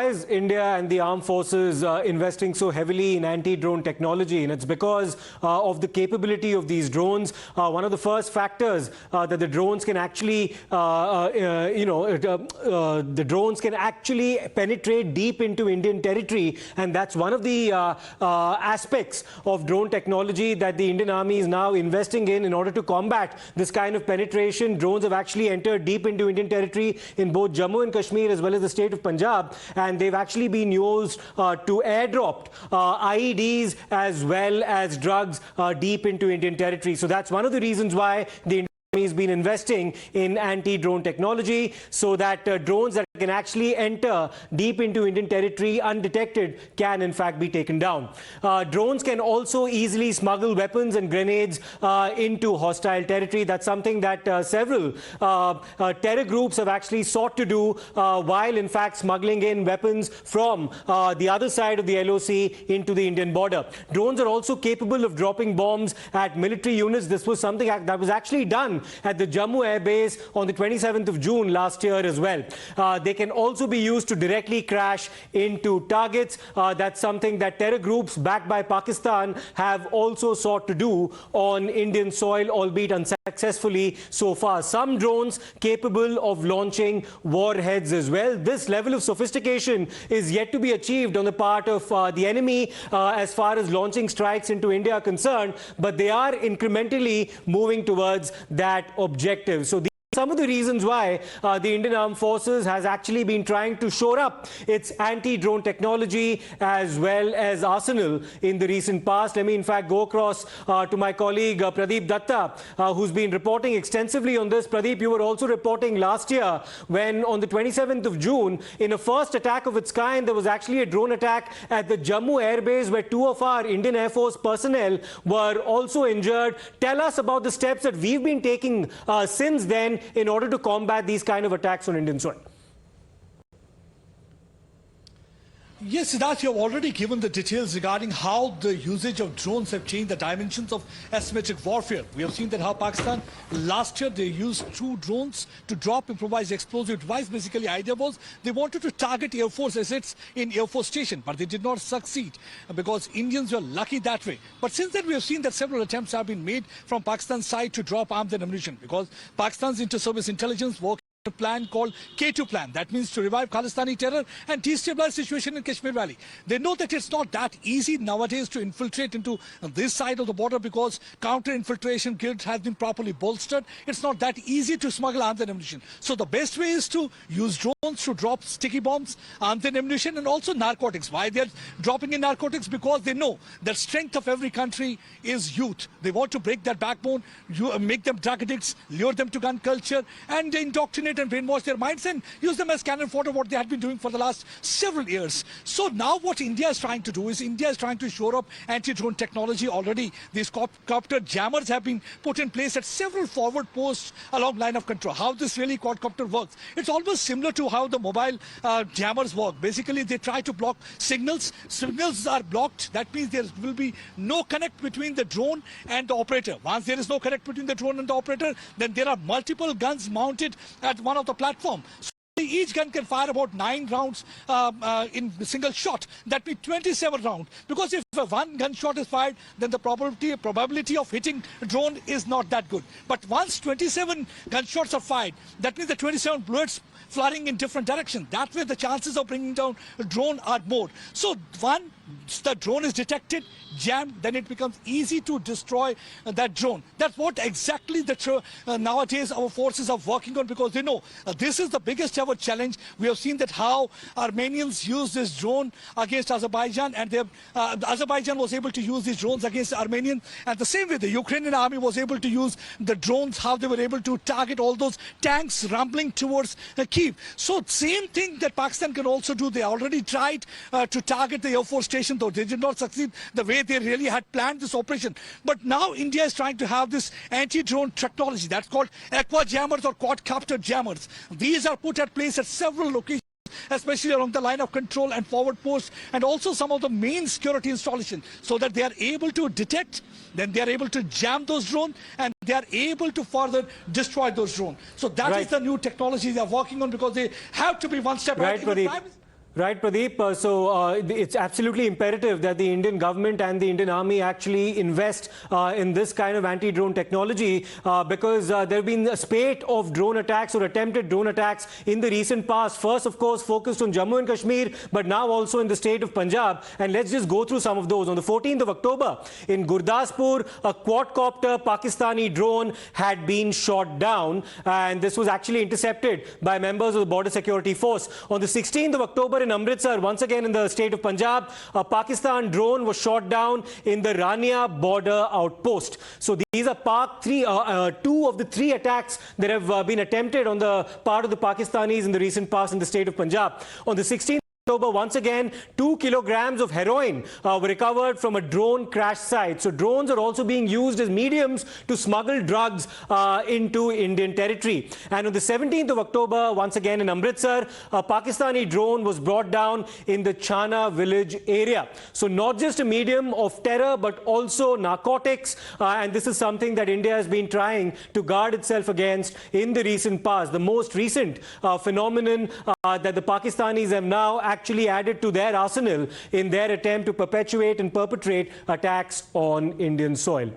why is India and the armed forces investing so heavily in anti-drone technology? And it's because of the capability of these drones. One of the first factors that the drones can actually, the drones can actually penetrate deep into Indian territory, and that's one of the aspects of drone technology that the Indian Army is now investing in order to combat this kind of penetration. Drones have actually entered deep into Indian territory in both Jammu and Kashmir as well as the state of Punjab, and they've actually been used to airdrop IEDs as well as drugs deep into Indian territory. So that's one of the reasons why the Indian Army has been investing in anti-drone technology, so that drones that can actually enter deep into Indian territory undetected can in fact be taken down. Drones can also easily smuggle weapons and grenades into hostile territory. That's something that several terror groups have actually sought to do while in fact smuggling in weapons from the other side of the LoC into the Indian border. Drones are also capable of dropping bombs at military units. This was something that was actually done at the Jammu Air Base on the 27th of June last year as well. They can also be used to directly crash into targets. That's something that terror groups backed by Pakistan have also sought to do on Indian soil, albeit unsuccessfully so far. Some drones capable of launching warheads as well. This level of sophistication is yet to be achieved on the part of the enemy as far as launching strikes into India are concerned, but they are incrementally moving towards that objective. So some of the reasons why the Indian Armed Forces has actually been trying to shore up its anti-drone technology as well as arsenal in the recent past. Let me in fact go across to my colleague Pradeep Datta, who's been reporting extensively on this. Pradeep, you were also reporting last year when on the 27th of June, in a first attack of its kind, there was actually a drone attack at the Jammu Air Base where two of our Indian Air Force personnel were also injured. Tell us about the steps that we've been taking since then in order to combat these kind of attacks on Indian soil. Yes, Siddharth, you have already given the details regarding how the usage of drones have changed the dimensions of asymmetric warfare. We have seen that how Pakistan, last year, they used 2 drones to drop improvised explosive device. Basically, the idea was they wanted to target Air Force assets in Air Force Station, but they did not succeed because Indians were lucky that way. But since then, we have seen that several attempts have been made from Pakistan's side to drop arms and ammunition, because Pakistan's inter-service intelligence work a plan called K2 plan. That means to revive Pakistani terror and destabilize situation in Kashmir Valley. They know that it's not that easy nowadays to infiltrate into this side of the border because counter-infiltration guild has been properly bolstered. It's not that easy to smuggle arms and ammunition. So the best way is to use drones to drop sticky bombs, arms and ammunition, and also narcotics. Why they're dropping in narcotics? Because they know the strength of every country is youth. They want to break that backbone, make them drug addicts, lure them to gun culture, and indoctrinate and brainwash their minds and use them as cannon fodder, what they had been doing for the last several years. So now what India is trying to do is India is trying to shore up anti-drone technology. Already these quadcopter jammers have been put in place at several forward posts along line of control. How this really quadcopter works, it's almost similar to how the mobile jammers work. Basically, they try to block signals. Signals are blocked. That means there will be no connect between the drone and the operator. Once there is no connect between the drone and the operator, then there are multiple guns mounted at one of the platform. So each gun can fire about 9 rounds in a single shot. That means 27 rounds. Because if one gunshot is fired, then the probability of hitting a drone is not that good. But once 27 gunshots are fired, that means the 27 bullets flying in different directions. That way the chances of bringing down a drone are more. So the drone is detected, jammed, then it becomes easy to destroy that drone. That's what exactly nowadays our forces are working on, because they know this is the biggest ever challenge. We have seen that how Armenians use this drone against Azerbaijan, and Azerbaijan was able to use these drones against Armenians. And the same way the Ukrainian army was able to use the drones, how they were able to target all those tanks rumbling towards Kyiv. So same thing that Pakistan can also do. They already tried to target the Air Force Station, though they did not succeed the way they really had planned this operation. But now India is trying to have this anti-drone technology that's called aqua jammers or quadcopter jammers. These are put at place at several locations, especially along the line of control and forward posts, and also some of the main security installations, so that they are able to detect, then they are able to jam those drones, and they are able to further destroy those drones. So that is the new technology they are working on, because they have to be one step ahead. Right, Pradeep. It's absolutely imperative that the Indian government and the Indian Army actually invest in this kind of anti-drone technology because there have been a spate of drone attacks or attempted drone attacks in the recent past. First, of course, focused on Jammu and Kashmir, but now also in the state of Punjab. And let's just go through some of those. On the 14th of October, in Gurdaspur, a quadcopter Pakistani drone had been shot down, and this was actually intercepted by members of the Border Security Force. On the 16th of October, in Amritsar, once again in the state of Punjab, a Pakistan drone was shot down in the Rania border outpost. So these are two of the three attacks that have been attempted on the part of the Pakistanis in the recent past in the state of Punjab. On the 16th October, once again, 2 kilograms of heroin were recovered from a drone crash site. So drones are also being used as mediums to smuggle drugs into Indian territory. And on the 17th of October, once again in Amritsar, a Pakistani drone was brought down in the Chana village area. So not just a medium of terror, but also narcotics. And this is something that India has been trying to guard itself against in the recent past. The most recent phenomenon that the Pakistanis have now actually added to their arsenal in their attempt to perpetuate and perpetrate attacks on Indian soil.